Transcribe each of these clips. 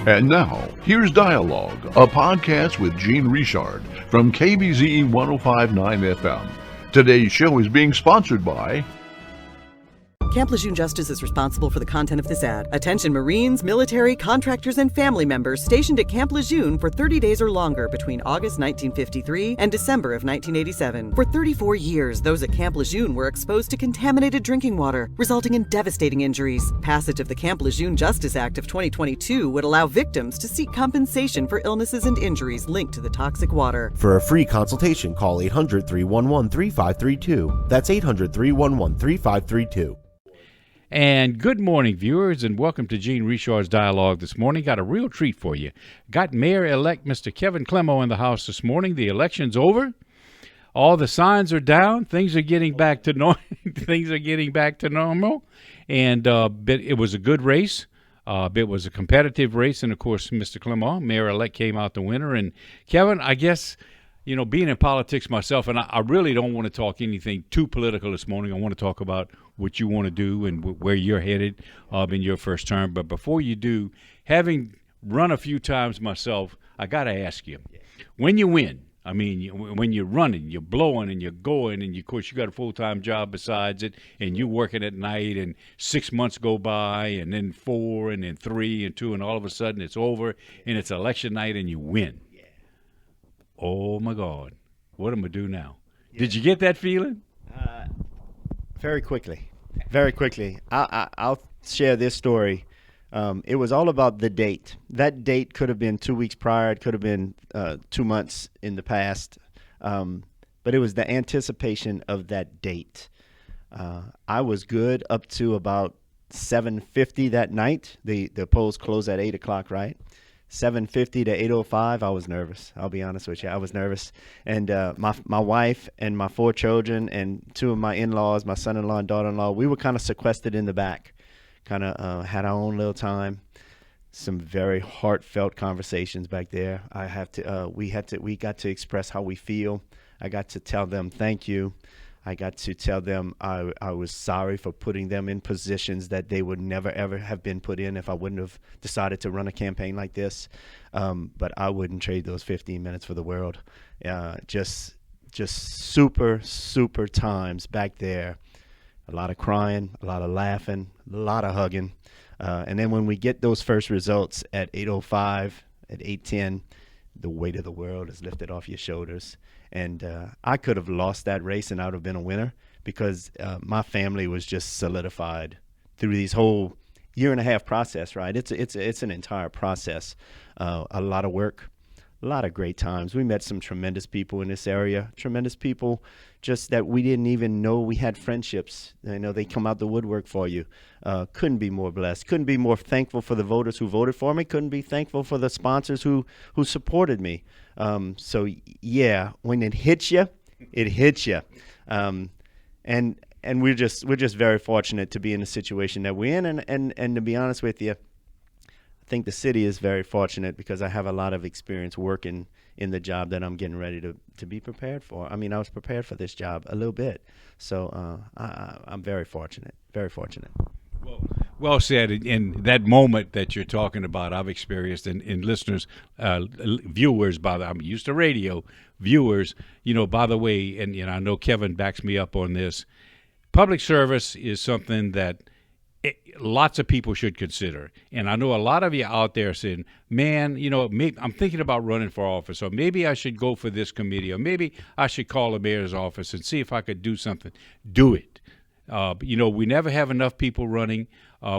And now, here's Dialogue, a podcast with Gene Richard from KBZE 105.9 FM. Today's show is being sponsored by Camp Lejeune Justice is responsible for the content of this ad. Attention Marines, military, contractors, and family members stationed at Camp Lejeune for 30 days or longer between August 1953 and December of 1987. For 34 years, those at Camp Lejeune were exposed to contaminated drinking water, resulting in devastating injuries. Passage of the Camp Lejeune Justice Act of 2022 would allow victims to seek compensation for illnesses and injuries linked to the toxic water. For a free consultation, call 800-311-3532. That's 800-311-3532. And good morning, viewers, and welcome to Gene Richard's Dialogue this morning. Got a real treat for you. Got Mayor-elect Mr. Kevin Clement in the house this morning. The election's over. All the signs are down. Things are getting back to normal. And it was a good race. It was a competitive race, and of course, Mr. Clement, Mayor-elect, came out the winner. And Kevin, I guess, you know, being in politics myself, and I really don't want to talk anything too political this morning. I want to talk about what you want to do and where you're headed in your first term. But before you do, having run a few times myself, I got to ask you, when you win, I mean, when you're running, you're blowing and you're going, and of course you got a full-time job besides it, and you're working at night, and 6 months go by, and then 4, and then 3, and 2, and all of a sudden it's over, and it's election night, and you win. Oh, my God. What am I do now? Yeah. Did you get that feeling? Very quickly. I'll share this story. It was all about the date. That date could have been 2 weeks prior. It could have been 2 months in the past. But it was the anticipation of that date. I was good up to about 7:50 that night. The polls closed at 8 o'clock, right? 7:50 to 8:05, I was nervous. I'll be honest with you. I was nervous. And my wife and my 4 children and 2 of my in-laws, my son-in-law and daughter-in-law, we were kind of sequestered in the back, kind of had our own little time. Some very heartfelt conversations back there. We got to express how we feel. I got to tell them thank you. I got to tell them I was sorry for putting them in positions that they would never, ever have been put in if I wouldn't have decided to run a campaign like this. But I wouldn't trade those 15 minutes for the world. Just super, super times back there. A lot of crying, a lot of laughing, a lot of hugging. And then when we get those first results at 8:05, at 8:10, the weight of the world is lifted off your shoulders. And I could have lost that race and I would have been a winner because my family was just solidified through these whole year and a half process, right? It's an entire process, a lot of work, a lot of great times. We met some tremendous people in this area, tremendous people just that we didn't even know we had friendships. You know, they come out the woodwork for you. Couldn't be more blessed. Couldn't be more thankful for the voters who voted for me. Couldn't be thankful for the sponsors who supported me. So yeah, when it hits you, it hits you. And we're just very fortunate to be in the situation that we're in. And to be honest with you, I think the city is very fortunate because I have a lot of experience working in the job that I'm getting ready to be prepared for. I mean, I was prepared for this job a little bit. So I'm very fortunate, very fortunate. Well said. In that moment that you're talking about, I've experienced, and listeners, viewers, I'm used to radio, viewers, you know, by the way, and you know, I know Kevin backs me up on this, public service is something that lots of people should consider. And I know a lot of you out there saying, man, you know, I'm thinking about running for office, or maybe I should go for this committee, or maybe I should call the mayor's office and see if I could do something. Do it. You know, we never have enough people running.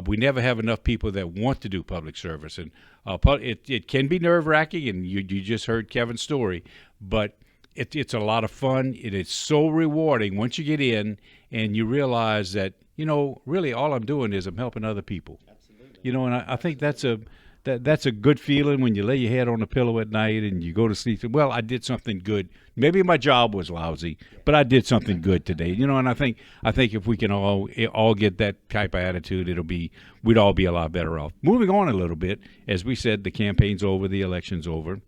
We never have enough people that want to do public service. And it can be nerve-wracking, and you just heard Kevin's story, but it's a lot of fun. It is so rewarding once you get in and you realize that, you know, really all I'm doing is I'm helping other people. Absolutely. You know, and I think that's a good feeling when you lay your head on a pillow at night and you go to sleep. Well, I did something good. Maybe my job was lousy, but I did something good today. You know, and I think if we can all get that type of attitude, we'd all be a lot better off. Moving on a little bit, as we said, the campaign's over, the election's over.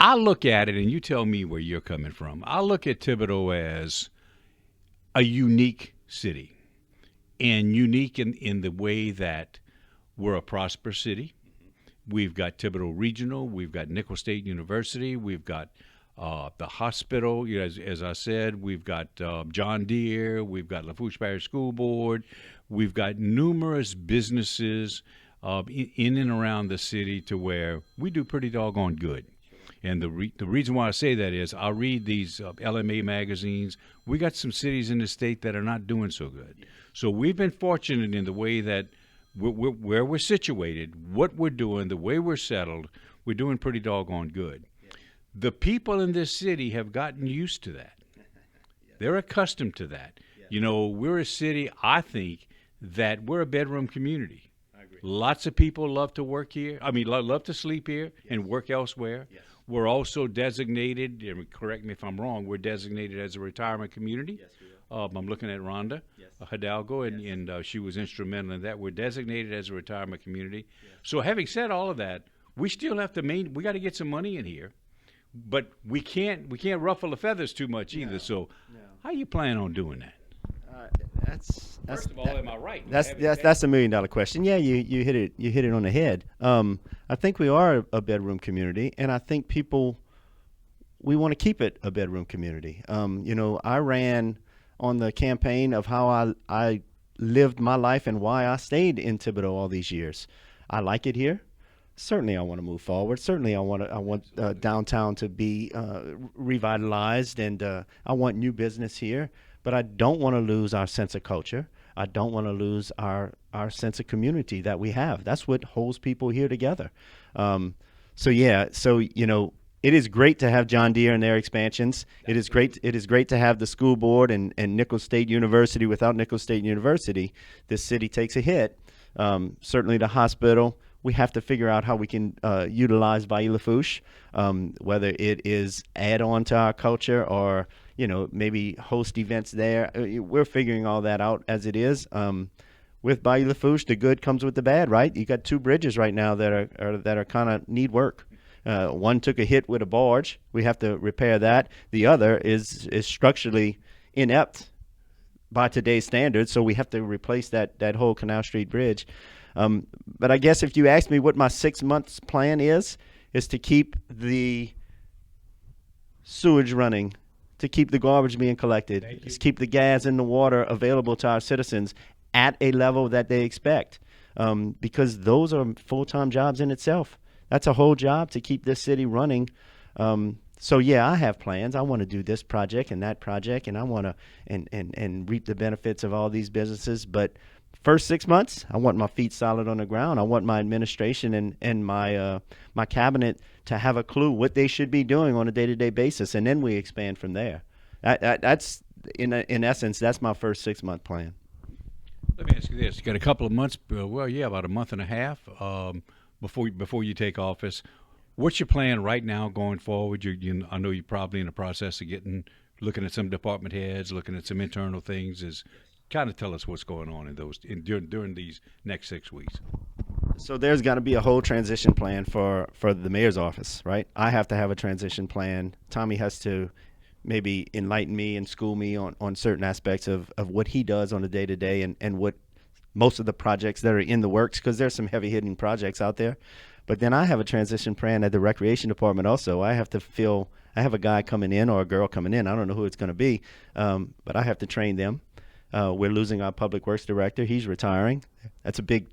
I look at it, and you tell me where you're coming from. I look at Thibodaux as a unique city, and unique in the way that we're a prosperous city. We've got Thibodaux Regional. We've got Nicholls State University. We've got the hospital. You know, as I said, we've got John Deere. We've got Lafourche Parish School Board. We've got numerous businesses in and around the city to where we do pretty doggone good. And the reason why I say that is I read these LMA magazines. We got some cities in the state that are not doing so good. So we've been fortunate in the way that where we're situated, what we're doing, the way we're settled, we're doing pretty doggone good. The people in this city have gotten used to that. They're accustomed to that. You know, we're a city, I think, that we're a bedroom community. Lots of people love to work here. I mean, love to sleep here and work elsewhere. Yes. We're also designated, correct me if I'm wrong, we're designated as a retirement community. Yes, we are. I'm looking at Rhonda Hidalgo, and she was instrumental in that. We're designated as a retirement community. Yes. So having said all of that, we still have to we got to get some money in here, but we can't ruffle the feathers too much either. So how you plan on doing that? First of all, am I right? That's $1 million question. Yeah, you hit it on the head. I think we are a bedroom community, and I think we want to keep it a bedroom community. You know, I ran on the campaign of how I lived my life and why I stayed in Thibodaux all these years. I like it here. Certainly, I want to move forward. Certainly, I want downtown to be revitalized, and I want new business here. But I don't want to lose our sense of culture. I don't want to lose our sense of community that we have. That's what holds people here together. So you know, it is great to have John Deere and their expansions. It is great to have the school board and Nicholls State University. Without Nicholls State University, this city takes a hit. Certainly the hospital. We have to figure out how we can utilize Bayou Lafourche, whether it is add on to our culture or, you know, maybe host events there. We're figuring all that out as it is. With Bayou Lafourche, the good comes with the bad, right? You got two bridges right now that are kind of need work. One took a hit with a barge. We have to repair that. The other is structurally inept by today's standards, so we have to replace that whole Canal Street Bridge. But I guess if you ask me what my 6 months plan is to keep the sewage running, to keep the garbage being collected, is keep the gas and the water available to our citizens at a level that they expect, because those are full-time jobs in itself. That's a whole job to keep this city running. So yeah, I have plans. I want to do this project and that project, and I want to and reap the benefits of all these businesses. But first 6 months, I want my feet solid on the ground. I want my administration and my my cabinet to have a clue what they should be doing on a day-to-day basis, and then we expand from there. That's in essence, that's my first 6 month plan. Let me ask you this: you got a couple of months, about a month and a half before you take office. What's your plan right now going forward? I know you're probably in the process of looking at some department heads, looking at some internal things. Kind of tell us what's going on during these next 6 weeks. So there's got to be a whole transition plan for the mayor's office, right? I have to have a transition plan. Tommy has to maybe enlighten me and school me on certain aspects of what he does on a day-to-day and what most of the projects that are in the works, because there's some heavy-hitting projects out there. But then I have a transition plan at the recreation department also. I have a guy coming in or a girl coming in. I don't know who it's going to be, but I have to train them. We're losing our public works director. He's retiring. That's a big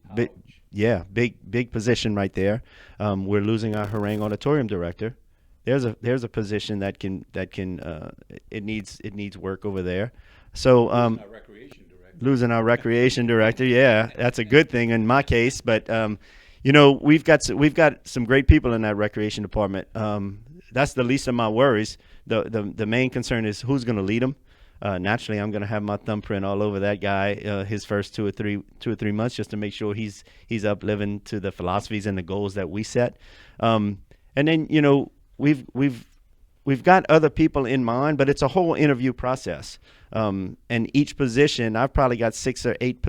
position right there. We're losing our harangue auditorium director. There's a position that it needs work over there. So losing our recreation director. Yeah, that's a good thing in my case. But you know, we've got some great people in that recreation department. That's the least of my worries. The main concern is who's going to lead them. Naturally, I'm going to have my thumbprint all over that guy his first 2 or 3 months, just to make sure he's up living to the philosophies and the goals that we set. And then, you know, we've got other people in mind, but it's a whole interview process. And each position, I've probably got 6 or 8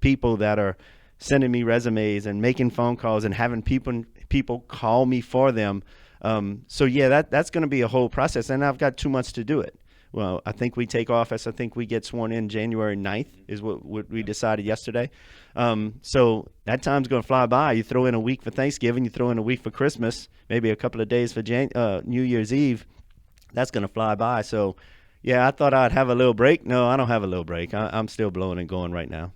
people that are sending me resumes and making phone calls and having people call me for them. So yeah, that's going to be a whole process, and I've got 2 months to do it. Well, I think we take office. I think we get sworn in January 9th is what we decided yesterday. So that time's going to fly by. You throw in a week for Thanksgiving, you throw in a week for Christmas, maybe a couple of days for New Year's Eve. That's going to fly by. So, yeah, I thought I'd have a little break. No, I don't have a little break. I'm still blowing and going right now.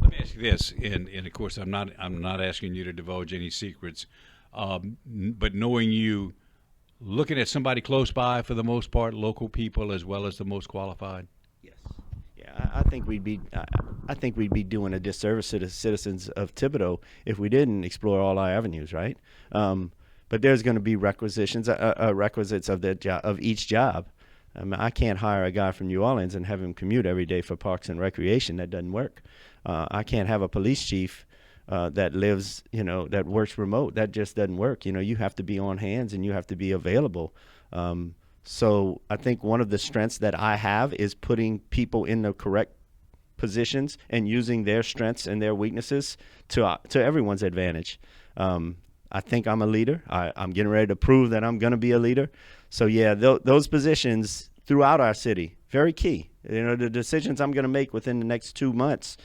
Let me ask you this, and of course, I'm not asking you to divulge any secrets, but knowing you, looking at somebody close by for the most part, local people as well as the most qualified. Yes. Yeah, I think we'd be doing a disservice to the citizens of Thibodaux if we didn't explore all our avenues, right? But there's going to be requisites of each job. I can't hire a guy from New Orleans and have him commute every day for Parks and Recreation. That doesn't work. I can't have a police chief that lives, that works remote. That just doesn't work. You have to be on hands and you have to be available. So I think one of the strengths that I have is putting people in the correct positions and using their strengths and their weaknesses to everyone's advantage. I think I'm a leader. I'm getting ready to prove that I'm going to be a leader. So, yeah, those positions throughout our city, very key. The decisions I'm going to make within the next 2 months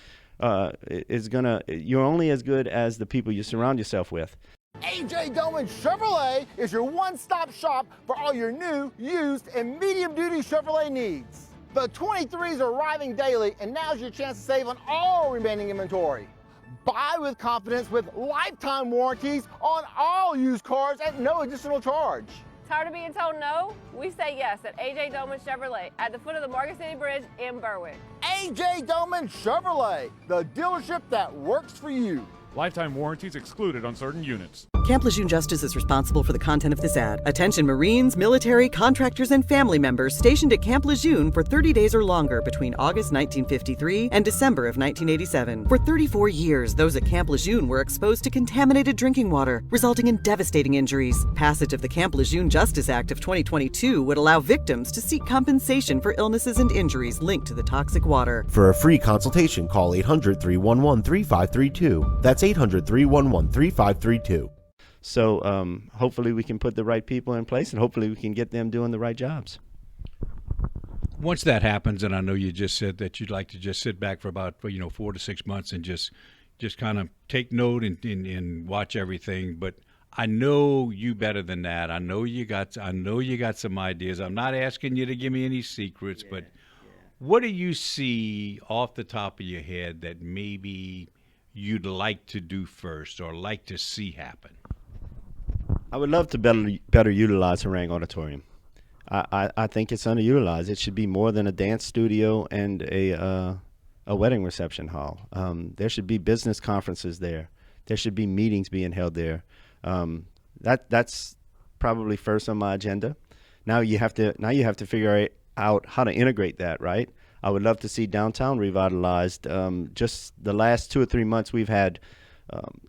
you're only as good as the people you surround yourself with. AJ Doman Chevrolet is your one-stop shop for all your new, used, and medium-duty Chevrolet needs. The 23s are arriving daily, and now's your chance to save on all remaining inventory. Buy with confidence with lifetime warranties on all used cars at no additional charge. Tired of being told no? We say yes at AJ Doman Chevrolet at the foot of the Morgan City Bridge in Berwick. AJ Doman Chevrolet, the dealership that works for you. Lifetime warranties excluded on certain units. Camp Lejeune Justice is responsible for the content of this ad. Attention Marines, military, contractors, and family members stationed at Camp Lejeune for 30 days or longer between August 1953 and December of 1987. For 34 years, those at Camp Lejeune were exposed to contaminated drinking water, resulting in devastating injuries. Passage of the Camp Lejeune Justice Act of 2022 would allow victims to seek compensation for illnesses and injuries linked to the toxic water. For a free consultation, call 800-311-3532. That's 800-311-3532. So hopefully we can put the right people in place, and hopefully we can get them doing the right jobs. Once that happens, and I know you just said that you'd like to just sit back for about 4 to 6 months and just kind of take note and watch everything. But I know you better than that. I know you got some ideas. I'm not asking you to give me any secrets, but what do you see off the top of your head that maybe you'd like to do first or like to see happen? I would love to better utilize Harang Auditorium. I think it's underutilized. It should be more than a dance studio and a wedding reception hall. There should be business conferences there. There should be meetings being held there. That's probably first on my agenda. Now you have to figure out how to integrate that, right? I would love to see downtown revitalized. Just the last 2 or 3 months, we've had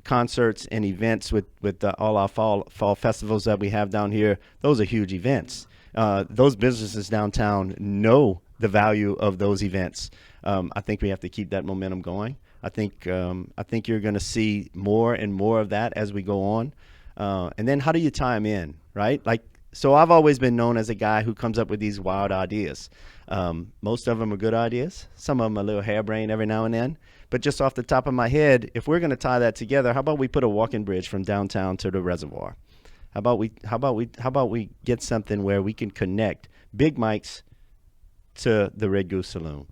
concerts and events with all our fall festivals that we have down here. Those are huge events. Those businesses downtown know the value of those events. I think we have to keep that momentum going. I think you're going to see more and more of that as we go on. And then how do you tie them in, right? So I've always been known as a guy who comes up with these wild ideas. Most of them are good ideas. Some of them are a little harebrained every now and then. But just off the top of my head, if we're going to tie that together, how about we put a walking bridge from downtown to the reservoir? How about we get something where we can connect Big Mike's to the Red Goose Saloon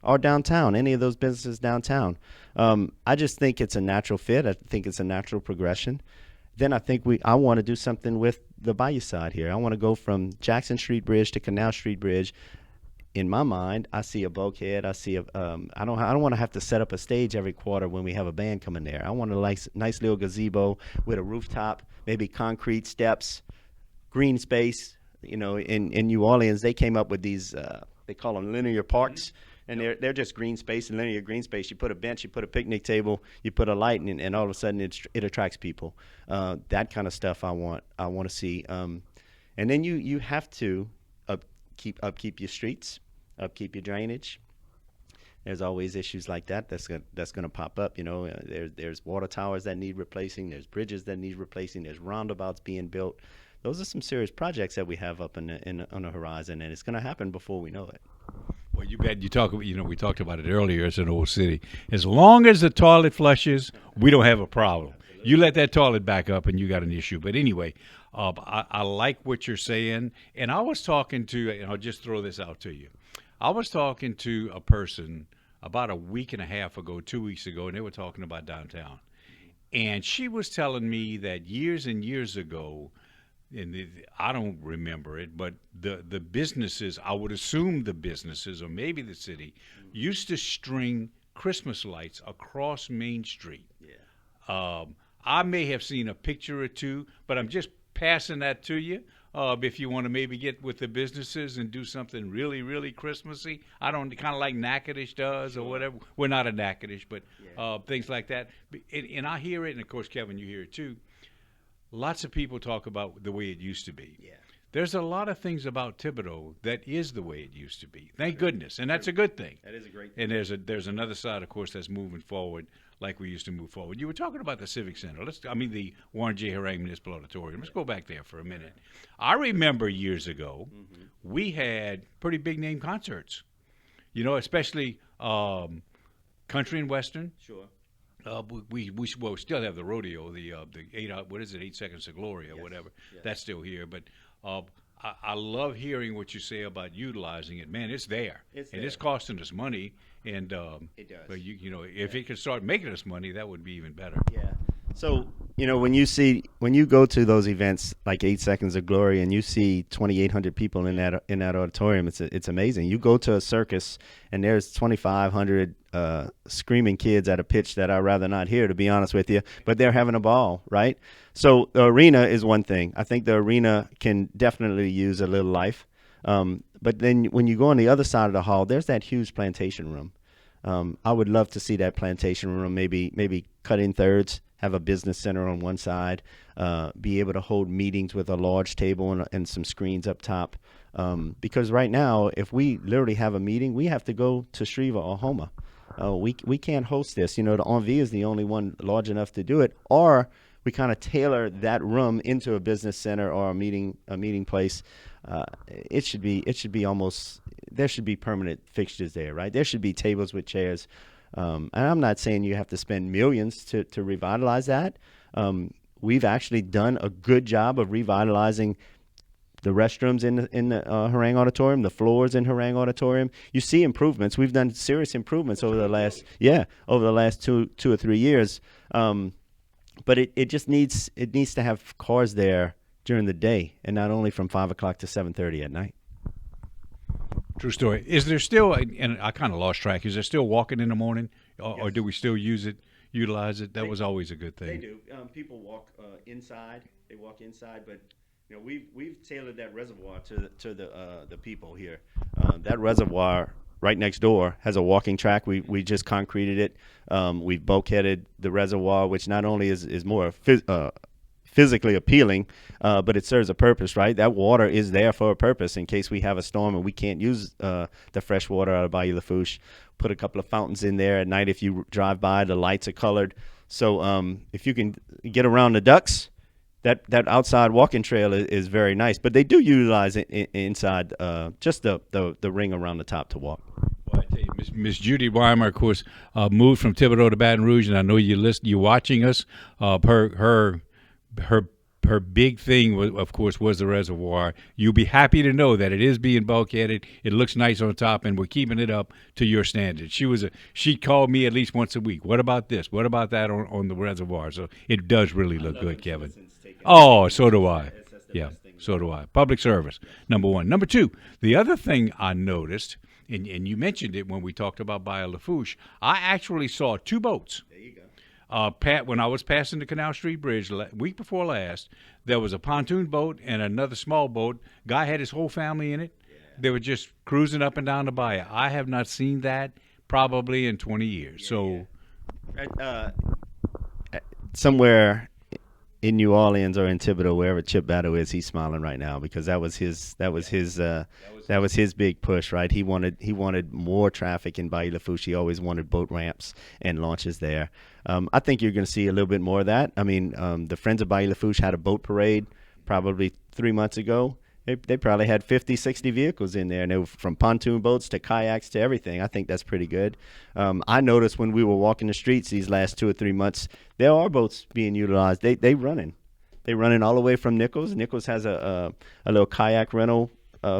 or downtown, any of those businesses downtown? I just think it's a natural fit. I think it's a natural progression. Then I think I want to do something with the Bayou side here. I want to go from Jackson Street Bridge to Canal Street Bridge. In my mind, I see a bulkhead. I see I don't want to have to set up a stage every quarter when we have a band coming there. I want a nice little gazebo with a rooftop, maybe concrete steps, green space. In New Orleans, they came up with these. They call them linear parks, and they're just green space and linear green space. You put a bench, you put a picnic table, you put a light, and all of a sudden it attracts people. That kind of stuff I want to see. And then you have to upkeep your streets, upkeep your drainage. There's always issues like that that's going to pop up. There's water towers that need replacing. There's bridges that need replacing. There's roundabouts being built. those are some serious projects that we have up on the horizon, and it's going to happen before we know it. Well, you bet. We talked about it earlier. It's an old city. As long as the toilet flushes, we don't have a problem. You let that toilet back up, and you got an issue. But anyway, I like what you're saying. And I was talking to, and I'll just throw this out to you. I was talking to a person about a week and a half ago, 2 weeks ago, and they were talking about downtown. And she was telling me that years and years ago, and I don't remember it, but the businesses, I would assume the businesses or maybe the city, used to string Christmas lights across Main Street. Yeah. I may have seen a picture or two, but I'm just passing that to you. If you want to maybe get with the businesses and do something really, really Christmassy. I don't, kind of like Natchitoches does or whatever. We're not a Natchitoches, but things like that. And I hear it, and of course, Kevin, you hear it too. Lots of people talk about the way it used to be. Yeah. There's a lot of things about Thibodaux that is the way it used to be. Thank goodness, and that's a good thing. That is a great thing. And there's another side, of course, that's moving forward like we used to move forward. You were talking about the Civic Center. The Warren J. Harang Municipal Auditorium. Let's go back there for a minute. I remember years ago, we had pretty big name concerts. Especially country and western. Sure. We still have the rodeo, the 8 seconds of glory or whatever. Yes. That's still here, but I love hearing what you say about utilizing it. Man, it's there, it's costing us money, and it does. But if it could start making us money, that would be even better. Yeah. So when you go to those events like 8 Seconds of Glory and you see 2,800 people in that auditorium, it's amazing. You go to a circus and there's 2,500 screaming kids at a pitch that I'd rather not hear, to be honest with you, but they're having a ball, right? So the arena is one thing. I think the arena can definitely use a little life. But then when you go on the other side of the hall, there's that huge plantation room. I would love to see that plantation room maybe cut in thirds, have a business center on one side, be able to hold meetings with a large table and some screens up top. Because right now, if we literally have a meeting, we have to go to Shreva or Houma. We can't host this. The NOV is the only one large enough to do it, or we kind of tailor that room into a business center or a meeting place. It should be almost, there should be permanent fixtures there, right? There should be tables with chairs. And I'm not saying you have to spend millions to revitalize that. We've actually done a good job of revitalizing the restrooms in the Harang Auditorium, the floors in Harang Auditorium. You see improvements. We've done serious improvements over the last two or 3 years. But it just needs to have cars there during the day and not only from 5 o'clock to 7:30 at night. True story. Is there still, and I kind of lost track, is there still walking in the morning, or do we still utilize it? That was always a good thing. They do. People walk inside. They walk inside, but we've tailored that reservoir to the people here. That reservoir right next door has a walking track. We just concreted it. We've bulkheaded the reservoir, which not only is more physically appealing, but it serves a purpose, right? That water is there for a purpose in case we have a storm and we can't use the fresh water out of Bayou Lafourche. Put a couple of fountains in there at night. If you drive by, the lights are colored. So if you can get around the ducks, that outside walking trail is very nice. But they do utilize it inside, just the ring around the top to walk. Well, I tell you, Miss Judy Weimer, of course, moved from Thibodaux to Baton Rouge, and I know you're watching us. Her big thing, of course, was the reservoir. You'll be happy to know that it is being bulkheaded. It looks nice on top, and we're keeping it up to your standards. She called me at least once a week. What about this? What about that on the reservoir? So it does really look good, Kevin. Oh, so do I. Yeah, so do I. Public service, number one. Number two, the other thing I noticed, and you mentioned it when we talked about Bayou Lafourche, I actually saw two boats. There you go. When I was passing the Canal Street Bridge week before last, there was a pontoon boat and another small boat. Guy had his whole family in it. Yeah. They were just cruising up and down the bayou. I have not seen that probably in 20 years. Somewhere in New Orleans or in Thibodaux, wherever Chip Battle is, he's smiling right now because that was his big push, right? He wanted more traffic in Bayou Lafourche. He always wanted boat ramps and launches there. I think you're going to see a little bit more of that. I mean, the Friends of Bayou Lafourche had a boat parade probably 3 months ago, they probably had 50, 60 vehicles in there, and they were from pontoon boats to kayaks to everything. I think that's pretty good. I noticed when we were walking the streets these last 2 or 3 months, there are boats being utilized. They running. They running all the way from Nichols. Nichols has a little kayak rental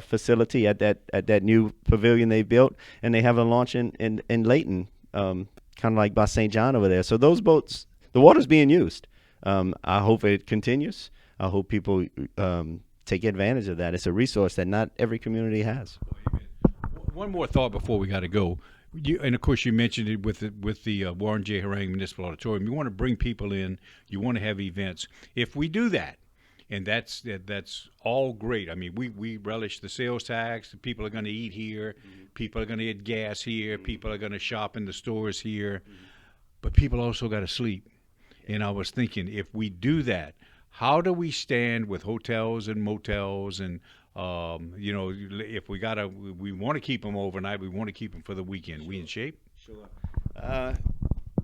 facility at that new pavilion they built, and they have a launch in Layton, kind of like by St. John over there. So those boats, the water's being used. I hope it continues. I hope people take advantage of that. It's a resource that not every community has. One more thought before we got to go. And of course, you mentioned it with the Warren J. Harang Municipal Auditorium. You want to bring people in. You want to have events. If we do that, and that's all great. I mean, we relish the sales tax. People are going to eat here. People are going to get gas here. People are going to shop in the stores here. But people also got to sleep. And I was thinking, if we do that, how do we stand with hotels and motels and if we want to keep them overnight, we want to keep them for the weekend. We in shape? Sure.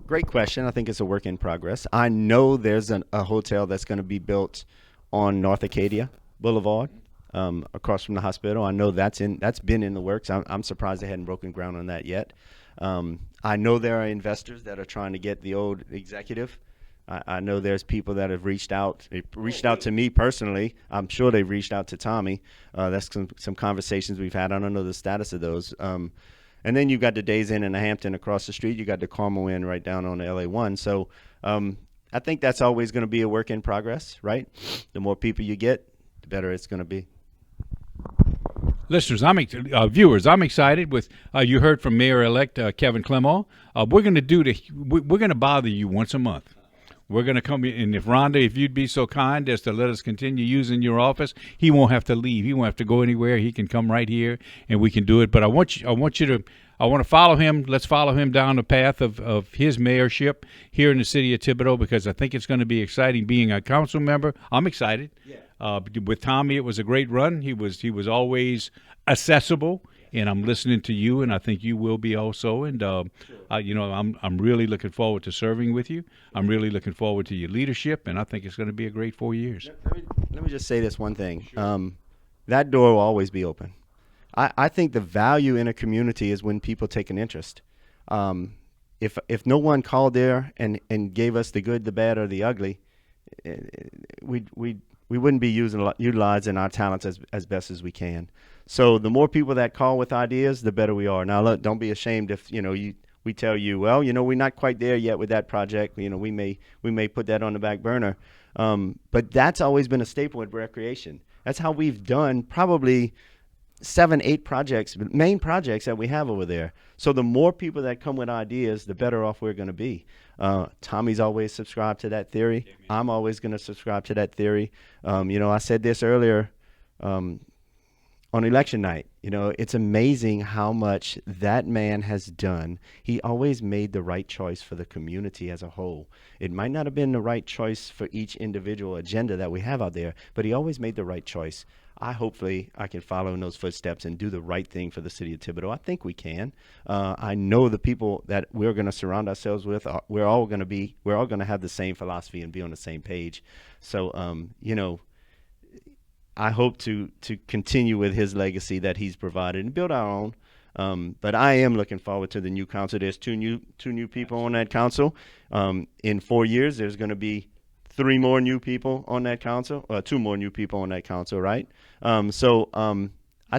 Great question. I think it's a work in progress. I know there's a hotel that's going to be built on North Acadia Boulevard, across from the hospital. I know that's been in the works. I'm surprised they hadn't broken ground on that yet. I know there are investors that are trying to get the old executive. I know there's people that have reached out. They've reached out to me personally. I'm sure they've reached out to Tommy. That's some conversations we've had. I don't know the status of those. And then you've got the Days Inn and the Hampton across the street. You got the Carmel Inn right down on the LA1. So I think that's always going to be a work in progress, right? The more people you get, the better it's going to be. Listeners, viewers, I'm excited with. You heard from Mayor-elect Kevin Clement. We're going to bother you once a month. We're going to come in, and if Rhonda, if you'd be so kind as to let us continue using your office, he won't have to leave. He won't have to go anywhere. He can come right here, and we can do it. But I want to follow him. Let's follow him down the path of his mayorship here in the city of Thibodaux, because I think it's going to be exciting being a council member. I'm excited. Yeah. With Tommy, it was a great run. He was always accessible. And I'm listening to you, and I think you will be also. And I'm really looking forward to serving with you. I'm really looking forward to your leadership, and I think it's going to be a great 4 years. Let me just say this one thing. Sure. That door will always be open. I think the value in a community is when people take an interest. If no one called there and gave us the good, the bad, or the ugly, we wouldn't be utilizing our talents as best as we can. So the more people that call with ideas, the better we are. Now, look, don't be ashamed if we tell you, well, we're not quite there yet with that project. We may put that on the back burner. But that's always been a staple at recreation. That's how we've done probably 7, 8 projects, main projects that we have over there. So the more people that come with ideas, the better off we're going to be. Tommy's always subscribed to that theory. I'm always going to subscribe to that theory. I said this earlier on election night. It's amazing how much that man has done. He always made the right choice for the community as a whole. It might not have been the right choice for each individual agenda that we have out there, but he always made the right choice. Hopefully I can follow in those footsteps and do the right thing for the city of Thibodaux. I think we can. I know the people that we're going to surround ourselves with, we're all going to have the same philosophy and be on the same page. So, I hope to continue with his legacy that he's provided and build our own. But I am looking forward to the new council. There's two new people on that council. In 4 years, there's going to be 3 more new people on that council, 2 more new people on that council, right? I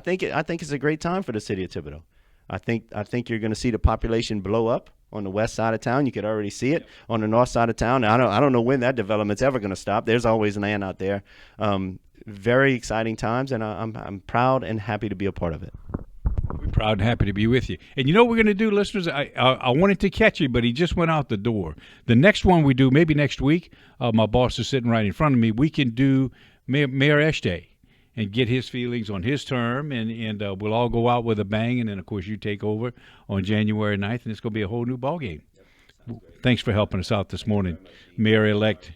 think it's a great time for the city of Thibodaux. I think you're going to see the population blow up on the west side of town. You could already see it on the north side of town. I don't know when that development's ever going to stop. There's always land out there. Very exciting times, and I'm proud and happy to be a part of it. We're proud and happy to be with you. And you know what we're going to do, listeners? I wanted to catch you, but he just went out the door. The next one we do, maybe next week, my boss is sitting right in front of me, we can do Mayor Eshte and get his feelings on his term, and we'll all go out with a bang, and then, of course, you take over on January 9th, and it's going to be a whole new ballgame. Thanks for helping us out this morning, Mayor-elect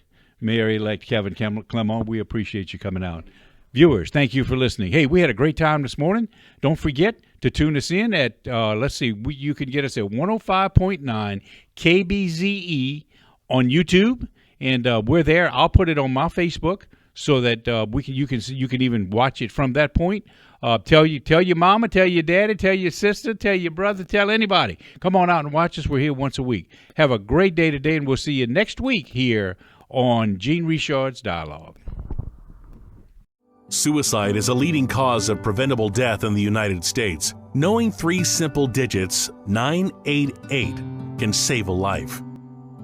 Kevin Clement. We appreciate you coming out. Viewers, thank you for listening. Hey, we had a great time this morning. Don't forget to tune us in at, you can get us at 105.9 KBZE on YouTube, and we're there. I'll put it on my Facebook so that you can even watch it from that point. Tell your mama, tell your daddy, tell your sister, tell your brother, tell anybody. Come on out and watch us. We're here once a week. Have a great day today, and we'll see you next week here on Gene Richard's Dialogue. Suicide is a leading cause of preventable death in the United States. Knowing 3 simple digits, 988, can save a life.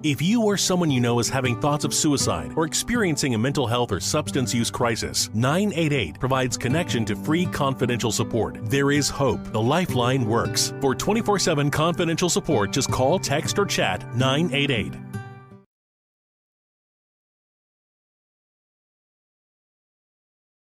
If you or someone you know is having thoughts of suicide or experiencing a mental health or substance use crisis, 988 provides connection to free confidential support. There is hope. The Lifeline works. For 24/7 confidential support, just call, text, or chat 988.